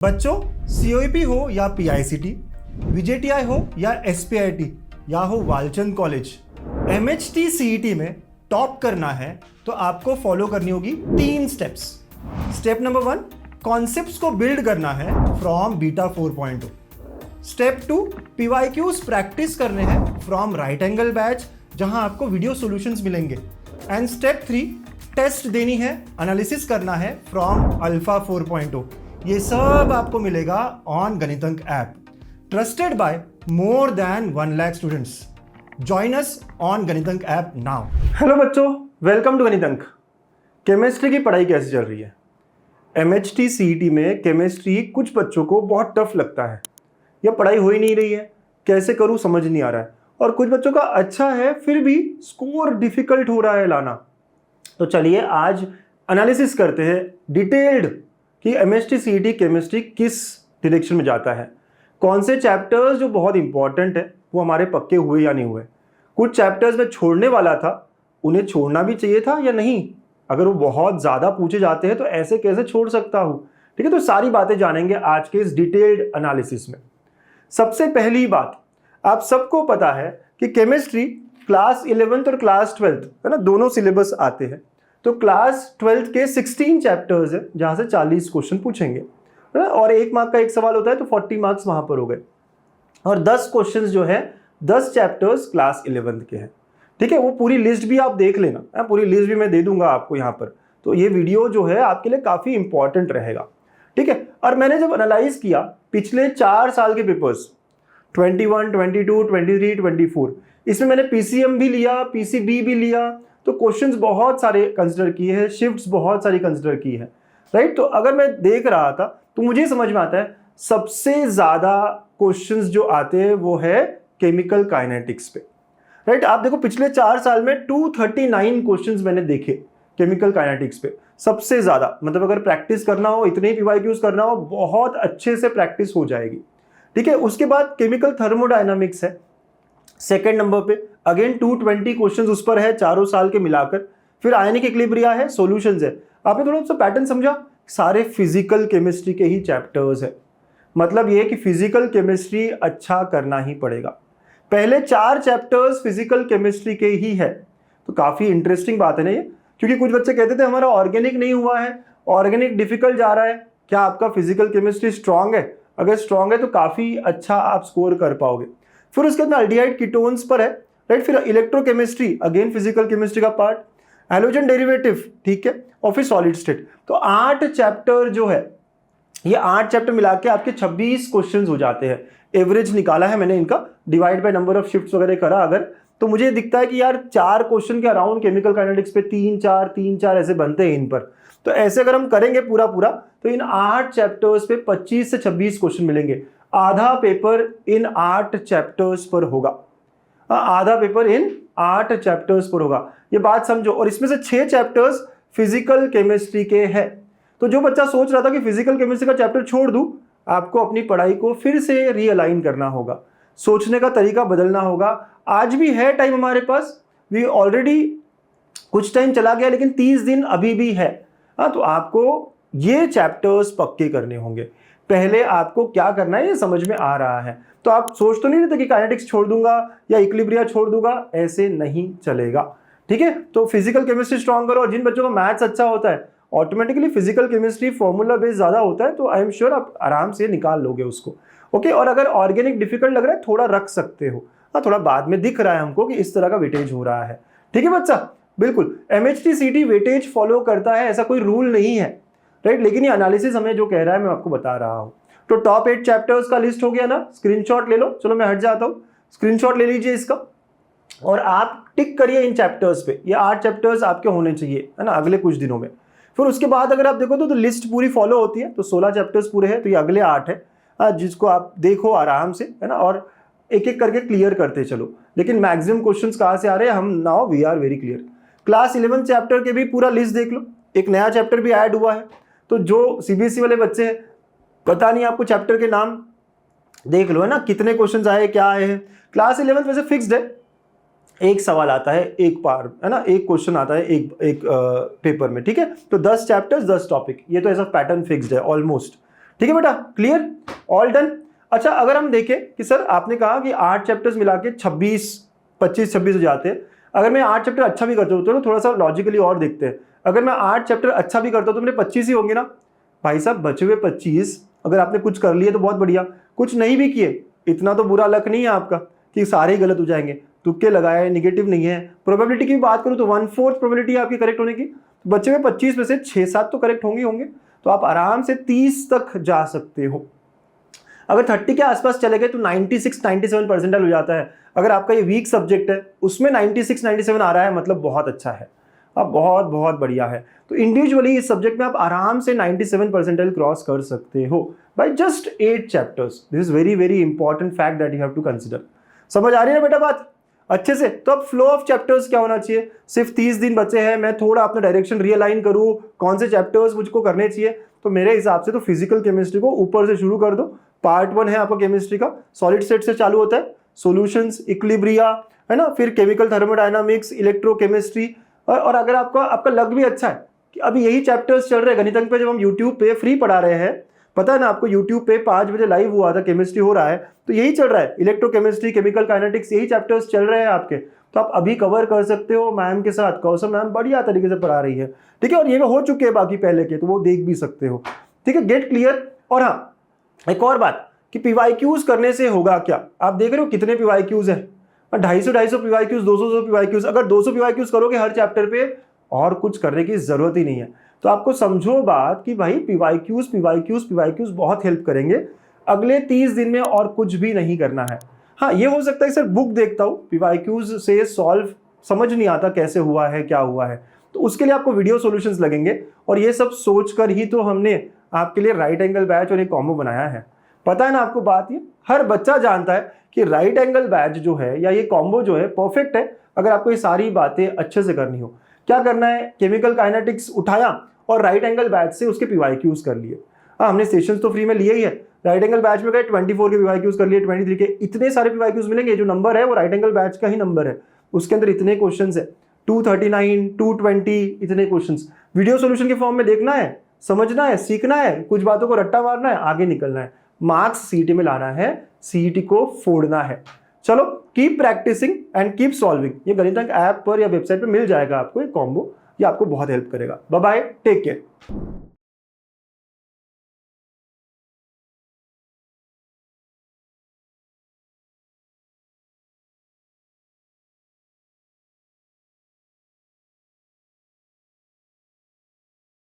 बच्चों, COEP हो या PICT, VJTI हो या SPIT या हो वालचंद कॉलेज, MHT CET में टॉप करना है तो आपको फॉलो करनी होगी 3 स्टेप्स। स्टेप नंबर 1, कॉन्सेप्ट्स को बिल्ड करना है from beta 4.0। Step 2, PYQs practice करने हैं फ्रॉम राइट एंगल बैच जहां आपको वीडियो सॉल्यूशंस मिलेंगे। एंड स्टेप 3, टेस्ट देनी है, एनालिसिस करना है फ्रॉम अल्फा 4.0। ये सब आपको मिलेगा on Ganitank app, trusted by more than 1 lakh students. Join us on Ganitank app now. Hello बच्चों, वेलकम टू गणितंक। केमिस्ट्री की पढ़ाई कैसे चल रही है? MHT CET में केमिस्ट्री कुछ बच्चों को बहुत टफ लगता है, यह पढ़ाई हो ही नहीं रही है, कैसे करूं समझ नहीं आ रहा है। और कुछ बच्चों का अच्छा है फिर भी स्कोर डिफिकल्ट हो रहा है लाना। तो चलिए आज एनालिसिस करते हैं डिटेल्ड कि MHT CET केमिस्ट्री किस डायरेक्शन में जाता है, कौन से चैप्टर्स जो बहुत इंपॉर्टेंट है वो हमारे पक्के हुए या नहीं हुए, कुछ चैप्टर्स में छोड़ने वाला था उन्हें छोड़ना भी चाहिए था या नहीं, अगर वो बहुत ज़्यादा पूछे जाते हैं तो ऐसे कैसे छोड़ सकता हूँ। ठीक है, तो सारी बातें जानेंगे आज के इस डिटेल्ड एनालिसिस में। सबसे पहली बात, आप सबको पता है कि केमिस्ट्री क्लास 11th और क्लास 12th है ना, दोनों सिलेबस आते हैं। तो क्लास 12th के 16 चैप्टर्स है जहां से 40 क्वेश्चन पूछेंगे, है ना, और 1 मार्क का एक सवाल होता है तो 40 मार्क्स वहां पर हो गए। और 10 क्वेश्चंस जो है 10 चैप्टर्स क्लास 11th के हैं। ठीक है, वो पूरी लिस्ट भी आप देख लेना, पूरी लिस्ट भी मैं दे दूंगा आपको यहाँ पर। तो ये वीडियो जो है आपके लिए काफी इंपॉर्टेंट रहेगा। ठीक है, और मैंने जब एनालाइज किया पिछले 4 साल के पेपर्स 21, 22, 23, 24, इसमें मैंने PCM भी लिया, PCB भी लिया, तो क्वेश्चंस बहुत सारे कंसिडर किए हैं, शिफ्ट्स बहुत सारी कंसिडर की है, राइट। तो अगर मैं देख रहा था तो मुझे समझ में आता है सबसे ज्यादा क्वेश्चंस जो आते हैं वो है केमिकल काइनेटिक्स पे, राइट। आप देखो पिछले 4 साल में 239 क्वेश्चंस मैंने देखे केमिकल काइनेटिक्स पे, सबसे ज्यादा। मतलब अगर प्रैक्टिस करना हो, इतने ही PYQs करना हो, बहुत अच्छे से प्रैक्टिस हो जाएगी। ठीक है, उसके बाद केमिकल थर्मोडायनामिक्स है सेकेंड नंबर पे, अगेन 220 क्वेश्चंस उस पर है चारों साल के मिलाकर। फिर आयनिक इक्विलिब्रिया है, सॉल्यूशंस है। आपने थोड़ा सा पैटर्न समझा, सारे फिजिकल केमिस्ट्री के ही चैप्टर्स है। मतलब ये कि फिजिकल केमिस्ट्री अच्छा करना ही पड़ेगा। पहले 4 चैप्टर्स फिजिकल केमिस्ट्री के ही है, तो काफी इंटरेस्टिंग बात है ना ये, क्योंकि कुछ बच्चे कहते थे हमारा ऑर्गेनिक नहीं हुआ है, ऑर्गेनिक डिफिकल्ट जा रहा है। क्या आपका फिजिकल केमिस्ट्री स्ट्रांग है? अगर स्ट्रांग है तो काफी अच्छा आप स्कोर कर पाओगे। फिर उसके बाद अल्डिहाइड कीटोन्स पर है, राइट। फिर इलेक्ट्रोकेमिस्ट्री, अगेन फिजिकल केमिस्ट्री का पार्ट, हैलोजन डेरिवेटिव, ठीक है, और फिर सॉलिड स्टेट। तो 8 चैप्टर जो है, ये 8 चैप्टर मिला के आपके 26 क्वेश्चंस हो जाते हैं। एवरेज निकाला है मैंने इनका, divide by number of shifts वगैरह करा अगर, तो मुझे दिखता है कि यार 4 क्वेश्चन के अराउंड केमिकल काइनेटिक्स पे 3-4 ऐसे बनते हैं इन पर। तो ऐसे अगर हम करेंगे पूरा तो इन 8 चैप्टर्स पे 25 से 26 क्वेश्चन मिलेंगे। आधा पेपर इन 8 चैप्टर्स पर होगा, आधा पेपर इन 8 चैप्टर्स पर होगा, ये बात समझो। और इसमें से 6 चैप्टर्स फिजिकल केमिस्ट्री के हैं। तो जो बच्चा सोच रहा था कि फिजिकल केमिस्ट्री का चैप्टर छोड़ दूं, आपको अपनी पढ़ाई को फिर से रीअलाइन करना होगा, सोचने का तरीका बदलना होगा। आज भी है टाइम हमारे पास, वी ऑलरेडी कुछ टाइम चला गया लेकिन 30 दिन अभी भी है। तो आपको ये चैप्टर्स पक्के करने होंगे। पहले आपको क्या करना है ये समझ में आ रहा है, तो आप सोच तो नहीं रहते कि काइनेटिक्स छोड़ दूंगा या इक्विलिब्रिया छोड़ दूंगा, ऐसे नहीं चलेगा। ठीक है, तो फिजिकल केमिस्ट्री स्ट्रांग करो। और जिन बच्चों का मैथ्स अच्छा होता है, automatically physical chemistry formula base ज्यादा होता है, तो आई एम श्योर आप आराम से निकाल लोगे उसको। ओके, और अगर ऑर्गेनिक डिफिकल्ट लग रहा है थोड़ा रख सकते हो, थोड़ा बाद में दिख रहा है हमको कि इस तरह का वेटेज हो रहा है। ठीक है बच्चा, बिल्कुल MHT CET वेटेज फॉलो करता है, ऐसा कोई रूल नहीं है, राइट। लेकिन ये एनालिसिस हमें जो कह रहा है मैं आपको बता रहा हूं। तो टॉप 8 चैप्टर्स का लिस्ट हो गया ना, स्क्रीनशॉट ले लो। चलो मैं हट जाता हूं, स्क्रीनशॉट ले लीजिए इसका और आप टिक करिए इन चैप्टर्स पे। ये 8 चैप्टर्स आपके होने चाहिए, है ना, अगले कुछ दिनों में। फिर उसके बाद अगर आप देखो तो लिस्ट पूरी फॉलो होती है, तो 16 चैप्टर्स पूरे हैं, तो ये अगले 8 है, जिसको आप देखो आराम से, है ना, और एक एक करके क्लियर करते चलो। लेकिन मैक्सिमम क्वेश्चंस कहाँ से आ रहे हैं, हम now we are very clear. Class 11 chapter के भी पूरा लिस्ट देख लो, एक नया चैप्टर भी ऐड हुआ है। तो जो CBSE वाले बच्चे हैं, पता नहीं आपको चैप्टर के नाम देख लो, है ना, कितने क्वेश्चंस आए, क्या आए हैं। क्लास 11 वैसे फिक्स्ड है, एक सवाल आता है एक बार, है ना, एक क्वेश्चन आता है एक पेपर में। ठीक है, तो 10 चैप्टर्स 10 टॉपिक, ये तो ऐसा पैटर्न फिक्स्ड है ऑलमोस्ट। ठीक है बेटा, क्लियर, ऑल डन। अच्छा, अगर हम देखें कि सर आपने कहा कि 8 चैप्टर्स मिला के 25-26 हो जाते हैं, अगर मैं 8 चैप्टर अच्छा भी करता हूँ तो थोड़ा सा लॉजिकली और देखते हैं, अगर मैं 8 चैप्टर अच्छा भी करता हूँ तो मेरे 25 ही होंगे ना भाई साहब। बचे हुए 25 अगर आपने कुछ कर लिए तो बहुत बढ़िया, कुछ नहीं भी किए इतना तो बुरा लक नहीं है आपका कि सारे ही गलत हो जाएंगे। तुक्के लगाए, निगेटिव नहीं है। प्रोबेबिलिटी की बात करूँ तो 1/4 प्रोबेबिलिटी आपकी करेक्ट होने की, तो बचे हुए 25 में से 6-7 तो करेक्ट होंगे, तो आप आराम से 30 तक जा सकते हो। अगर 30 के आसपास चले गए तो 96-97 परसेंटाइल हो जाता है। अगर आपका ये वीक सब्जेक्ट है उसमें 96-97 आ रहा है मतलब बहुत अच्छा है, अब बहुत बहुत बढ़िया है। तो इंडिविजुअली इस सब्जेक्ट में आप आराम से 97 परसेंटाइल क्रॉस कर सकते हो by just 8 chapters. This is very very important fact that you have to consider. समझ आ रही है ना बेटा बात अच्छे से? तो अब फ्लो ऑफ चैप्टर्स क्या होना चाहिए? सिर्फ 30 दिन बचे हैं, मैं थोड़ा अपना डायरेक्शन रियलाइन करूँ, कौन से चैप्टर्स मुझको करने चाहिए, तो मेरे हिसाब से तो फिजिकल केमिस्ट्री को ऊपर से शुरू कर दो। पार्ट 1 है आपका केमिस्ट्री का, सॉलिड स्टेट से चालू होता है, सॉल्यूशंस, इक्विलिब्रिया, है ना, फिर केमिकल थर्मोडायनामिक्स, इलेक्ट्रोकेमिस्ट्री। और अगर आपका लग भी अच्छा है कि अभी यही चैप्टर्स चल रहे हैं गणितज्ञ पे, जब हम यूट्यूब पे फ्री पढ़ा रहे हैं, पता है ना आपको, यूट्यूब पे 5 बजे लाइव हुआ था, केमिस्ट्री हो रहा है, तो यही चल रहा है, इलेक्ट्रोकेमिस्ट्री, केमिकल काइनेटिक्स, यही चैप्टर्स चल रहे हैं आपके, तो आप अभी कवर कर सकते हो मैम के साथ। कौशल मैम बढ़िया तरीके से पढ़ा रही है, ठीक है, और ये हो चुके हैं बाकी पहले के, तो वो देख भी सकते हो, ठीक है, गेट क्लियर। और हाँ, एक और बात कि पीवाईक्यूज करने से होगा क्या, आप देख रहे हो कितने पीवाईक्यूज है, 250 पीवाईक्यूज, 200 पीवाईक्यूज। अगर 200 पीवाईक्यूज करोगे हर चैप्टर पे, और कुछ करने की जरूरत ही नहीं है। तो आपको समझो बात कि भाई पीवाईक्यूज बहुत हेल्प करेंगे अगले 30 दिन में, और कुछ भी नहीं करना है। हाँ, ये हो सकता है सर बुक देखता हूँ, पीवाईक्यूज से सॉल्व समझ नहीं आता कैसे हुआ है, क्या हुआ है, तो उसके लिए आपको वीडियो सॉल्यूशंस लगेंगे, और ये सब सोचकर ही तो हमने आपके लिए राइट एंगल बैच और एक कॉम्बो बनाया है। पता है ना आपको बात, ये हर बच्चा जानता है कि राइट एंगल बैच जो है या ये कॉम्बो जो है परफेक्ट है अगर आपको ये सारी बातें अच्छे से करनी हो। क्या करना है, केमिकल काइनेटिक्स उठाया और राइट एंगल बैच से उसके पीवाईक्यूज कर लिए। हाँ, हमने सेशंस तो फ्री में लिए ही है, राइट एंगल बैच में गए 24 के पीवाईक्यूज कर लिए, 23 के, इतने सारे पीवाईक्यूज मिलेंगे। जो नंबर है वो राइट एंगल बैच का ही नंबर है, उसके अंदर इतने क्वेश्चंस है, 239, 220, इतने क्वेश्चंस। वीडियो सॉल्यूशन के फॉर्म में देखना है, समझना है, सीखना है, कुछ बातों को रट्टा मारना है, आगे निकलना है, मार्क्स सीईटी में लाना है, सीईटी को फोड़ना है। चलो, keep practicing and keep solving. ये गणितज्ञ ऐप पर या वेबसाइट पर मिल जाएगा आपको ये कॉम्बो, ये आपको बहुत हेल्प करेगा। Bye bye, take care.